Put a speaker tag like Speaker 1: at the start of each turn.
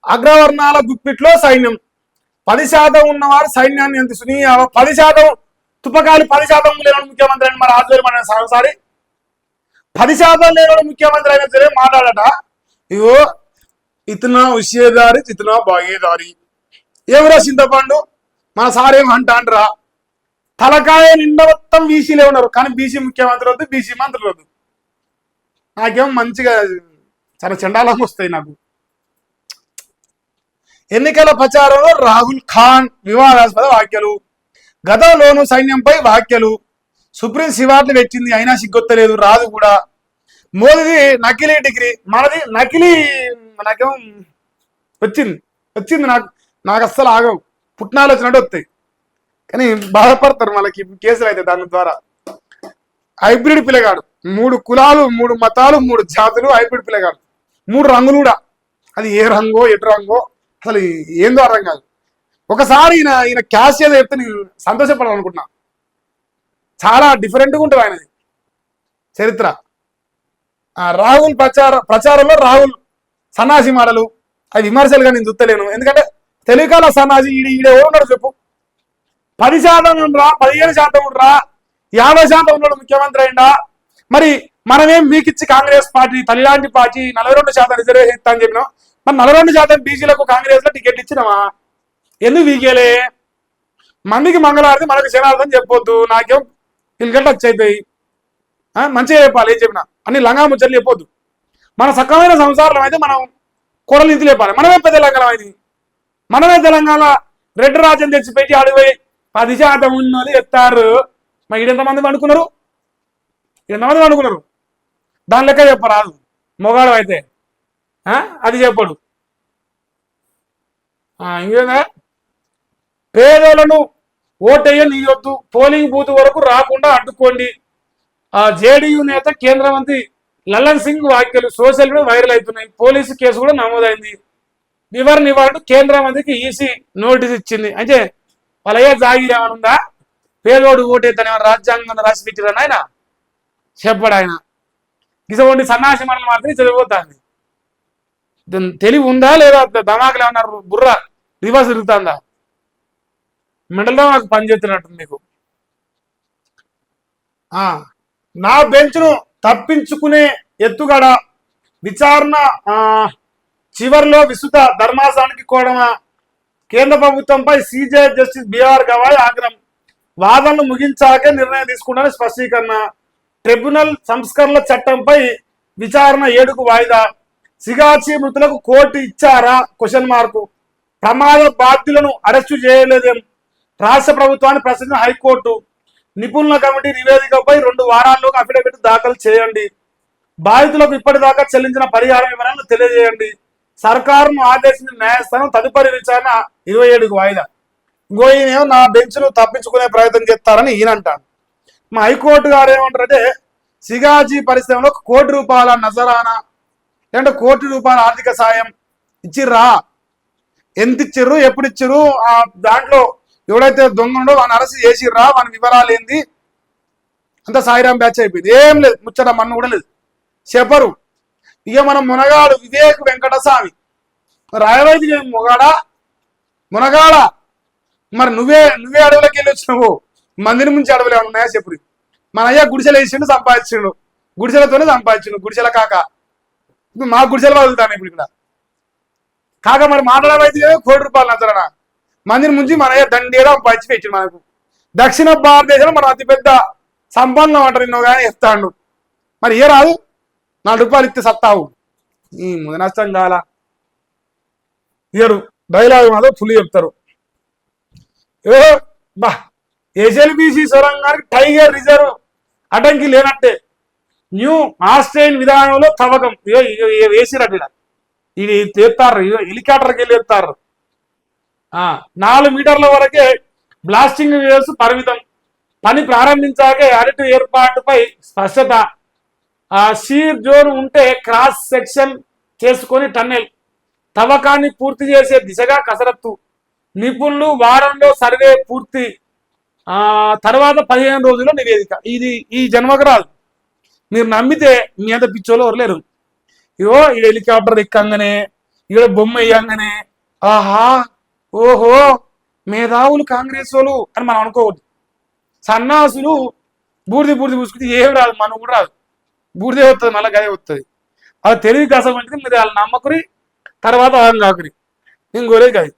Speaker 1: అగ్రవర్ణాల గుప్పిట్లో సైన్యం 10% ఉన్నవారు సైన్యాన్ని ఎంత 10% తుపకాలు 10% లేని ముఖ్యమంత్రి అని మరి ఆధ్వర్యం మన సారి 10% లేని ముఖ్యమంత్రి అయినా సరే మాట్లాడట ఇగో ఇతనా హుషియదారి ఇతనా బాగేదారి ఎవరో చింతపండు మన సారేం అంటాండ్రా తలకాయ నిండా మొత్తం బీసీలే ఉన్నారు కానీ బీసీ ముఖ్యమంత్రి వద్దు బీసీ మంత్రులు వద్దు నాకేం మంచిగా చాలా చండాలంగా వస్తాయి నాకు. ఎన్నికల ప్రచారంలో రాహుల్ ఖాన్ వివాదాస్పద వ్యాఖ్యలు, గతంలోను సైన్యంపై వ్యాఖ్యలు, సుప్రీం శివార్లు పెట్టింది అయినా సిగ్గొత్తలేదు రాదు కూడా, మోదీది నకిలీ డిగ్రీ మనది నకిలీ నాకేమో వచ్చింది నాకు అస్సలు ఆగవు పుట్నాలు వచ్చినట్టు వస్తాయి కానీ బాధపడతారు మనకి కేసులు అయితే దాని ద్వారా. హైబ్రిడ్ పిల్లగాడు 3 కులాలు 3 మతాలు 3 జాతులు హైబ్రిడ్ పిల్లగాడు 3 రంగులు కూడా అది ఏ రంగో ఎటు రంగో అసలు ఏందో అర్థం కాదు. ఒకసారి ఈయన క్యాష్ ఏదో చెప్తే నేను సంతోషపడాలనుకుంటున్నా. చాలా డిఫరెంట్గా ఉంటుంది ఆయనది చరిత్ర. రాహుల్ ప్రచారంలో రాహుల్ సన్నాసి మాటలు అవి విమర్శలుగా నేను చూస్తలేను. ఎందుకంటే తెలుగుకాల సన్నాసి ఈడెవరు ఉన్నాడు చెప్పు. 10% ఉండరా 15% ఉండరా 50% ఉన్నాడు ముఖ్యమంత్రి అయిందా. మరి మనమేం మీకిచ్చి కాంగ్రెస్ పార్టీ తల్లిలాంటి పార్టీ 42% రిజర్వేషన్ ఇస్తా అని చెప్పినాం. మరి 42% బీసీలకు కాంగ్రెస్ లో టికెట్ ఇచ్చినామా ఎందుకు వీకేలే. మందికి మంగళవారం మనకు శనార్థం చెప్పొద్దు. నాకేం పిల్లగట్టు వచ్చి అవుతాయి మంచిగా చెప్పాలి ఏం చెప్పినా అన్ని లంగా ముచ్చట్లు చెప్పొద్దు. మన సక్కమైన సంసారం అయితే మనం కూరలు ఇంటి లేపాలి. మనమే పెద్ద తెలంగాణ ఇది మనమే తెలంగాణ రెడ్డి రాజ్యం తెచ్చిపెట్టి అడిగిపోయి 10% ఉన్నది ఎత్తారు. మరి ఈడెంతమంది పండుకున్నారు దాని లెక్క చెప్పరాదు మొగాడు అయితే అది చెప్పడు. ఇంకేందా పేదోళ్లను ఓటేయనీయొద్దు పోలింగ్ బూత్ వరకు రాకుండా అడ్డుకోండి. జేడీయూ నేత కేంద్ర మంత్రి లల్లన్ సింగ్ వ్యాఖ్యలు సోషల్ మీడియా వైరల్ అవుతున్నాయి. పోలీసు కేసు కూడా నమోదైంది. నివారణ కేంద్ర మంత్రికి ఈసీ నోటీస్ ఇచ్చింది. అంటే వాళ్ళయ్యే జాగిరేమనుందా పేదోడు ఓటేతనే రాజ్యాంగం రాసి పెట్టిరని ఆయన చెప్పాడు. ఆయన ఇటువంటి సన్నాసి మండలి మాత్రం చదివిపోతాంది. తెలివి ఉందా లేదా ధమాకులు ఏమన్నారు బుర్ర రివర్స్ తిరుగుతుందా మెంటల్లో నాకు పనిచేస్తున్నట్టు మీకు. నా బెంచ్ను తప్పించుకునే ఎత్తుగడ విచారణ చివరిలో విస్తృత ధర్మాసనానికి కోవడమా. కేంద్ర ప్రభుత్వంపై సీజే జస్టిస్ బిఆర్ గవాయ్ ఆగ్రహం. వాదనలు ముగించాకే నిర్ణయం తీసుకుంటానని స్పష్టీకరణ. ట్రిబ్యునల్ సంస్కరణల చట్టంపై విచారణ 7కు వాయిదా. సిగాచి మృతులకు కోర్టు ఇచ్చారా క్వశ్చన్ మార్కు. ప్రమాద బాధ్యులను అరెస్టు చేయలేదేం రాష్ట్ర ప్రభుత్వాన్ని ప్రశ్నించిన హైకోర్టు. నిపుణుల కమిటీ నివేదికపై 2 వారాల్లోగా అఫిడవిట్ దాఖలు చేయండి. బాధితులకు ఇప్పటిదాకా చెల్లించిన పరిహారం వివరాలను తెలియజేయండి. సర్కారును ఆదేశించిన న్యాయస్థానం తదుపరి విచారణ 27కు వాయిదా. ఇంకో ఈయనేమో నా బెంచ్ను తప్పించుకునే ప్రయత్నం చేస్తారని ఈయన అంటాడు. మా హైకోర్టు గారు ఏమంటారంటే సిగాజీ పరిశ్రమలో ₹1 కోటి నజరానా లేదంటే ₹1 కోటి ఆర్థిక సాయం ఇచ్చిర్రా ఎంత ఇచ్చిర్రు ఎప్పుడు ఇచ్చిర్రు దాంట్లో ఎవడైతే దొంగ ఉండో వాడిని అరెస్ట్ చేసిర్రా వాని వివరాలు ఏంది అంత సాయిరాం బ్యాచ్ అయిపోయింది. ఏం లేదు ముచ్చట మన్ను కూడా లేదు చెప్పరు. ఇక మనం మునగాడు వివేక్ వెంకటస్వామి రాయవైది మొగాడా మునగాడా మరి నువ్వే అడవులకి వెళ్ళి వచ్చినావు మందిని ముంచి అడవులు ఏమన్నా ఉన్నాయా చెప్పు. మన అయ్యా గుడిసెలు వేసిండు సంపాదించిండు గుడిసెలతోనే సంపాదించిండు గుడిసెల కాక ఇప్పుడు మా గుడిసెలు వదులుతాను ఇప్పుడు ఇక్కడ కాక మరి మాట్లాడమైతే ₹1 కోటి నచ్చరనా మందిని ముంచి మన అయ్యా దండేలా సంపాదించి పెట్టిండు మనకు. దక్షిణ భారతదేశంలో మనం అతిపెద్ద సంపన్నం అంటారు ఎన్నో కానీ ఇస్తాడు. మరి ఏ రాదు ₹4 ఇస్తే సత్తావు ఈ ముందు నష్టం కాలా ఇయరు డైలాగ్ మాత్రం ఫుల్ చెప్తారు. బా ఎస్ఎల్బిసి సొరంగానికి టైగర్ రిజర్వ్ అడ్డంకి లేనట్టే. న్యూ ఆస్ట్రేలియన్ విధానంలో తవ్వకం వేసిరట్టు ఇది తెస్తారు హెలికాప్టర్కి వెళ్ళి ఎత్తారు. 4 మీటర్ల వరకే బ్లాస్టింగ్ వేవ్స్ పరిమితం. పని ప్రారంభించాకే అరటి ఏర్పాటుపై స్పష్టత. షీర్ జోన్ ఉంటే క్రాస్ సెక్షన్ చేసుకొని టన్నెల్ తవ్వకాన్ని పూర్తి చేసే దిశగా కసరత్తు. నిపుణులు వారంలో సర్వే పూర్తి తర్వాత 15 రోజుల్లో నివేదిక. ఇది ఈ జన్మకు రాదు. మీరు నమ్మితే మీ అంత పిచ్చోళ్ళు ఎవరు లేరు. ఇగో ఈ హెలికాప్టర్ ఎక్కంగానే ఇక్కడ బొమ్మ వేయంగానే ఆహా ఓహో మేధావులు కాంగ్రెస్ వాళ్ళు అని మనం అనుకోవద్దు. సన్నాసులు బూడిది బూడిది పూసుకుంటే ఏం రాదు, మనం కూడా రాదు, బూడిదే వస్తుంది, మళ్ళీ గదే వస్తుంది. అది తెలివి కసం అంటే మీరు వాళ్ళు నమ్మకుని తర్వాత అహం కాకురి. నేను కోరేది కాదు.